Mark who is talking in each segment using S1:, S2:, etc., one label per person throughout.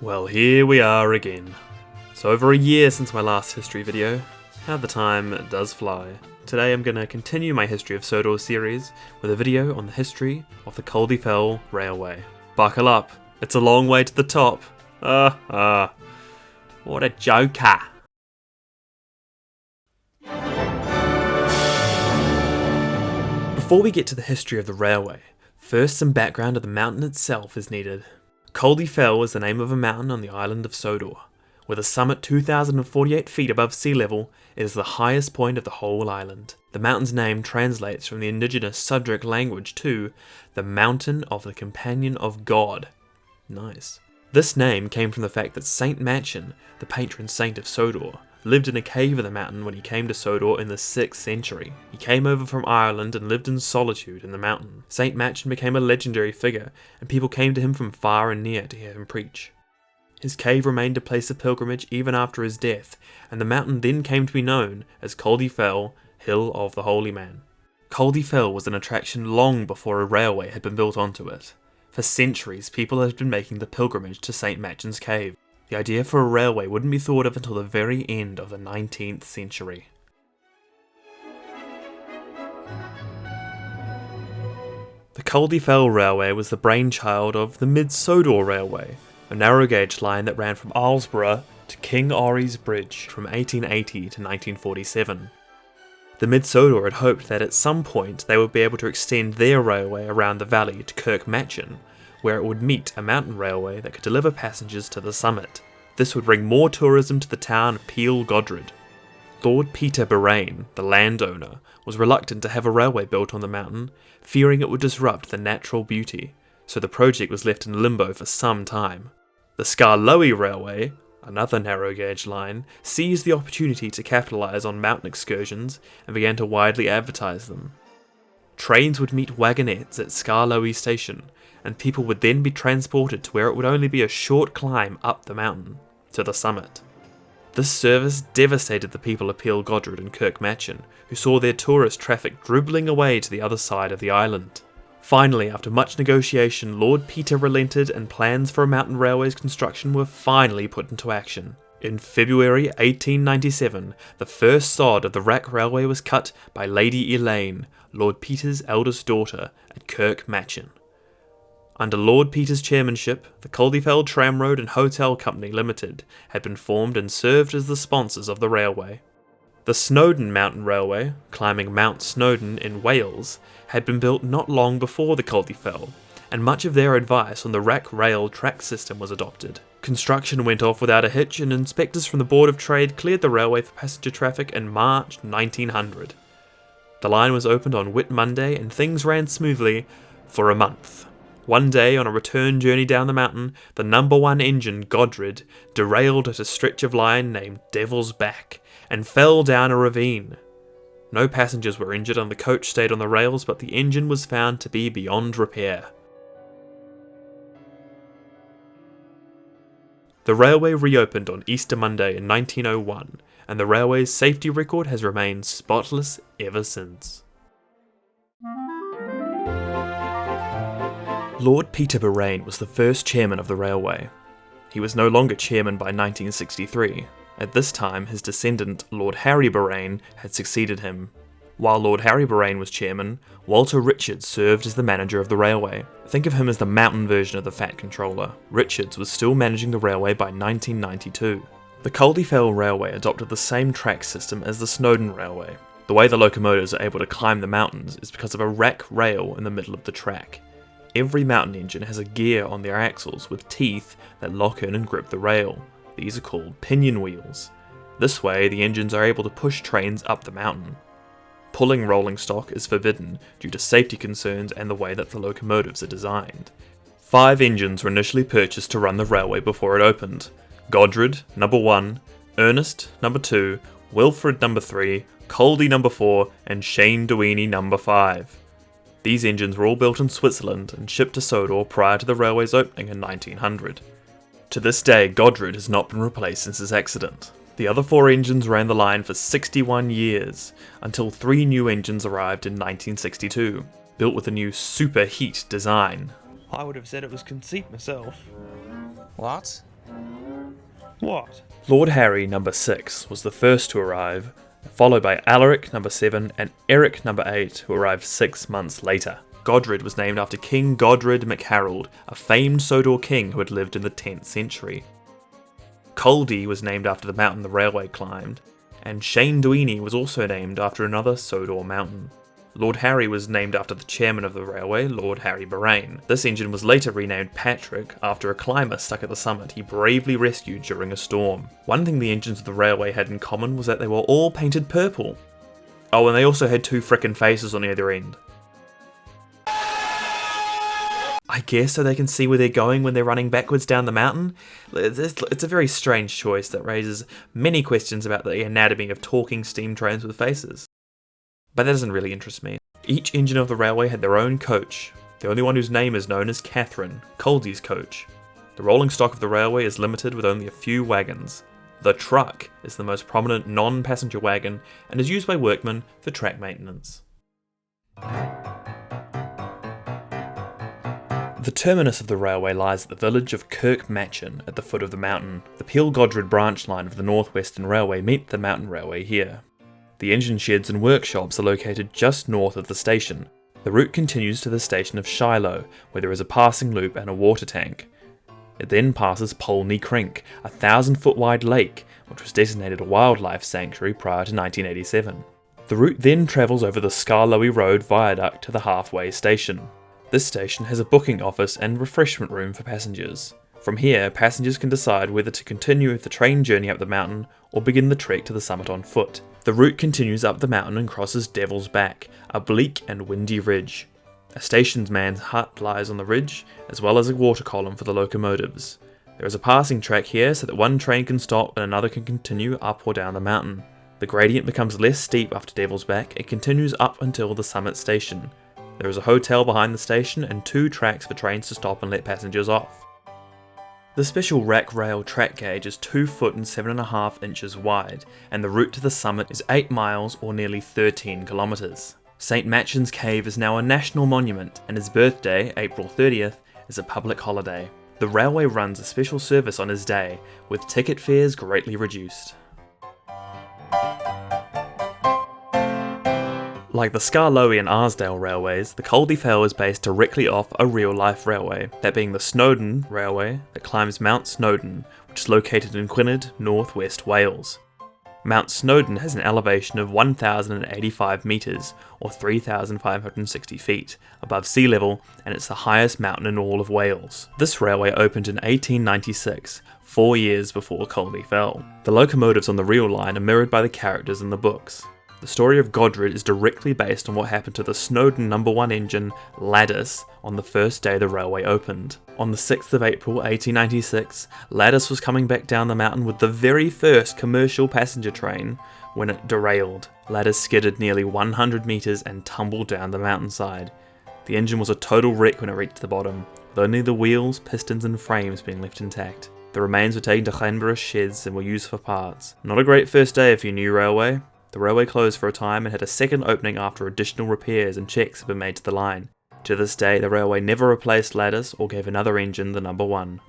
S1: Well, here we are again. It's over a year since my last history video. How the time does fly. Today I'm going to continue my History of Sodor series with a video on the history of the Culdee Fell Railway. Buckle up, it's a long way to the top. What a joker. Before we get to the history of the railway, first some background of the mountain itself is needed. Culdee Fell is the name of a mountain on the island of Sodor. With a summit 2,048 feet above sea level, it is the highest point of the whole island. The mountain's name translates from the indigenous Sudric language to the Mountain of the Companion of God. Nice. This name came from the fact that St Machan, the patron saint of Sodor, lived in a cave of the mountain when he came to Sodor in the 6th century. He came over from Ireland and lived in solitude in the mountain. St Machan became a legendary figure, and people came to him from far and near to hear him preach. His cave remained a place of pilgrimage even after his death, and the mountain then came to be known as Culdee Fell, Hill of the Holy Man. Culdee Fell was an attraction long before a railway had been built onto it. For centuries, people had been making the pilgrimage to St Machan's cave. The idea for a railway wouldn't be thought of until the very end of the 19th century. The Culdee Fell Railway was the brainchild of the Mid-Sodor Railway, a narrow gauge line that ran from Arlesdale to King Ori's Bridge from 1880 to 1947. The Mid-Sodor had hoped that at some point they would be able to extend their railway around the valley to Culdee Machan, where it would meet a mountain railway that could deliver passengers to the summit. This would bring more tourism to the town of Peel Godred. Lord Peter Birain, the landowner, was reluctant to have a railway built on the mountain, fearing it would disrupt the natural beauty, so the project was left in limbo for some time. The Skarloey Railway, another narrow gauge line, seized the opportunity to capitalise on mountain excursions and began to widely advertise them. Trains would meet wagonettes at Skarloey Station, and people would then be transported to where it would only be a short climb up the mountain, to the summit. This service devastated the people of Peel Godred and Culdee Machan, who saw their tourist traffic dribbling away to the other side of the island. Finally, after much negotiation, Lord Peter relented and plans for a mountain railway's construction were finally put into action. In February 1897, the first sod of the Rack Railway was cut by Lady Elaine, Lord Peter's eldest daughter, at Culdee Machan. Under Lord Peter's chairmanship, the Culdee Fell Tramroad and Hotel Company Limited had been formed and served as the sponsors of the railway. The Snowdon Mountain Railway, climbing Mount Snowdon in Wales, had been built not long before the Culdee Fell, and much of their advice on the Rack Rail track system was adopted. Construction went off without a hitch, and inspectors from the Board of Trade cleared the railway for passenger traffic in March 1900. The line was opened on Whit Monday, and things ran smoothly for a month. One day, on a return journey down the mountain, the number 1 engine, Godred, derailed at a stretch of line named Devil's Back, and fell down a ravine. No passengers were injured and the coach stayed on the rails, but the engine was found to be beyond repair. The railway reopened on Easter Monday in 1901, and the railway's safety record has remained spotless ever since. Lord Peter Birain was the first chairman of the railway. He was no longer chairman by 1963. At this time, his descendant, Lord Harry Birain, had succeeded him. While Lord Harry Birain was chairman, Walter Richards served as the manager of the railway. Think of him as the mountain version of the Fat Controller. Richards was still managing the railway by 1992. The Culdee Fell Railway adopted the same track system as the Snowdon Railway. The way the locomotives are able to climb the mountains is because of a rack rail in the middle of the track. Every mountain engine has a gear on their axles with teeth that lock in and grip the rail. These are called pinion wheels. This way, the engines are able to push trains up the mountain. Pulling rolling stock is forbidden due to safety concerns and the way that the locomotives are designed. 5 engines were initially purchased to run the railway before it opened. Godred, number 1, Ernest, number 2, Wilfred, number 3, Culdee, number 4, and Shane Duini, number 5. These engines were all built in Switzerland and shipped to Sodor prior to the railway's opening in 1900. To this day, Godred has not been replaced since his accident. The other 4 engines ran the line for 61 years, until 3 new engines arrived in 1962, built with a new superheat design. I would have said it was conceit myself.
S2: What?
S1: What? Lord Harry number 6 was the first to arrive, followed by Alaric number 7 and Eric number 8, who arrived 6 months later. Godred was named after King Godred MacHarold, a famed Sodor king who had lived in the 10th century. Culdee was named after the mountain the railway climbed, and Shane Duini was also named after another Sodor mountain. Lord Harry was named after the chairman of the railway, Lord Harry Boraine. This engine was later renamed Patrick after a climber stuck at the summit he bravely rescued during a storm. One thing the engines of the railway had in common was that they were all painted purple. Oh, and they also had 2 frickin' faces on either end. I guess so they can see where they're going when they're running backwards down the mountain? It's a very strange choice that raises many questions about the anatomy of talking steam trains with faces. But that doesn't really interest me. Each engine of the railway had their own coach. The only one whose name is known as Catherine, Culdee's coach. The rolling stock of the railway is limited with only a few wagons. The truck is the most prominent non-passenger wagon and is used by workmen for track maintenance. The terminus of the railway lies at the village of Kirk Machan at the foot of the mountain. The Peel Godred branch line of the North Western Railway meet the mountain railway here. The engine sheds and workshops are located just north of the station. The route continues to the station of Shiloh, where there is a passing loop and a water tank. It then passes Polney Crink, a 1,000-foot wide lake, which was designated a wildlife sanctuary prior to 1987. The route then travels over the Skarloey Road viaduct to the halfway station. This station has a booking office and refreshment room for passengers. From here, passengers can decide whether to continue the train journey up the mountain or begin the trek to the summit on foot. The route continues up the mountain and crosses Devil's Back, a bleak and windy ridge. A stationsman's hut lies on the ridge, as well as a water column for the locomotives. There is a passing track here so that one train can stop and another can continue up or down the mountain. The gradient becomes less steep after Devil's Back and continues up until the summit station. There is a hotel behind the station and 2 tracks for trains to stop and let passengers off. The special rack rail track gauge is 2 foot and 7.5 inches wide, and the route to the summit is 8 miles or nearly 13 kilometres. St Machan's Cave is now a national monument, and his birthday, April 30th, is a public holiday. The railway runs a special service on his day, with ticket fares greatly reduced. Like the Skarloey and Arlesdale railways, the Culdee Fell is based directly off a real-life railway, that being the Snowdon Railway that climbs Mount Snowdon, which is located in Gwynedd, northwest Wales. Mount Snowdon has an elevation of 1,085 metres, or 3,560 feet, above sea level, and it's the highest mountain in all of Wales. This railway opened in 1896, 4 years before Culdee Fell. The locomotives on the real line are mirrored by the characters in the books. The story of Godred is directly based on what happened to the Snowdon No. 1 engine, Ladis, on the first day the railway opened. On the 6th of April 1896, Ladis was coming back down the mountain with the very first commercial passenger train when it derailed. Ladis skidded nearly 100 metres and tumbled down the mountainside. The engine was a total wreck when it reached the bottom, with only the wheels, pistons and frames being left intact. The remains were taken to Llanberis sheds and were used for parts. Not a great first day if you knew railway. The railway closed for a time and had a second opening after additional repairs and checks had been made to the line. To this day, the railway never replaced Ladis or gave another engine the No. 1.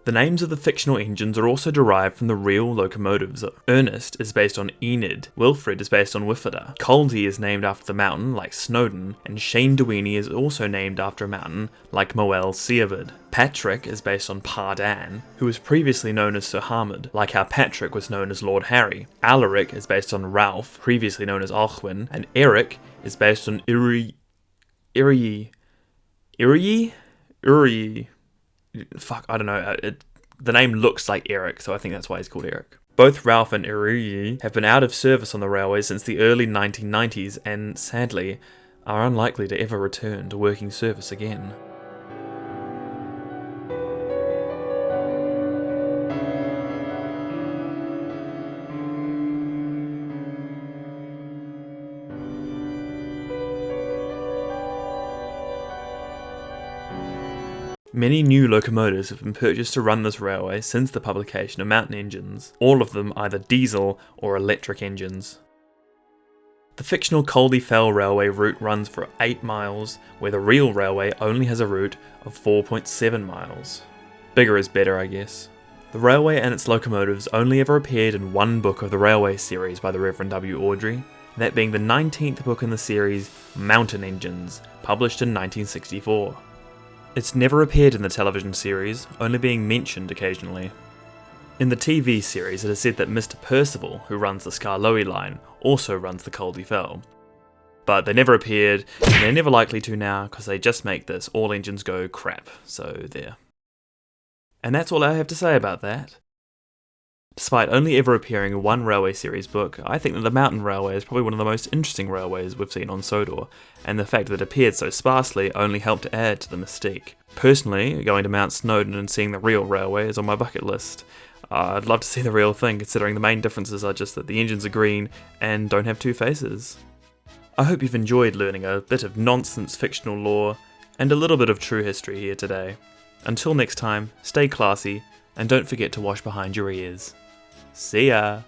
S1: The names of the fictional engines are also derived from the real locomotives. Ernest is based on Enid, Wilfred is based on Wifida, Culdee is named after the mountain like Snowdon, and Shane Duini is also named after a mountain like Moel Siabod. Patrick is based on Pardan, who was previously known as Sir Harmod, like how Patrick was known as Lord Harry. Alaric is based on Ralph, previously known as Alchwin, and Eric is based on Uri. Fuck, I don't know. The name looks like Eric, so I think that's why he's called Eric. Both Ralph and Uri have been out of service on the railway since the early 1990s and, sadly, are unlikely to ever return to working service again. Many new locomotives have been purchased to run this railway since the publication of Mountain engines, all of them either diesel or electric engines. The fictional Culdee Fell railway route runs for 8 miles, where the real railway only has a route of 4.7 miles. Bigger is better, I guess. The railway and its locomotives only ever appeared in one book of the Railway series by the Reverend W. Awdry, that being the 19th book in the series, Mountain Engines, published in 1964. It's never appeared in the television series, only being mentioned occasionally. In the TV series, it is said that Mr. Percival, who runs the Skarloey line, also runs the Culdee Fell. But they never appeared, and they're never likely to now, because they just make this all engines go crap, so there. And that's all I have to say about that. Despite only ever appearing in one Railway series book, I think that the Mountain Railway is probably one of the most interesting railways we've seen on Sodor, and the fact that it appeared so sparsely only helped to add to the mystique. Personally, going to Mount Snowdon and seeing the real railway is on my bucket list. I'd love to see the real thing, considering the main differences are just that the engines are green and don't have two faces. I hope you've enjoyed learning a bit of nonsense fictional lore and a little bit of true history here today. Until next time, stay classy, and don't forget to wash behind your ears. See ya!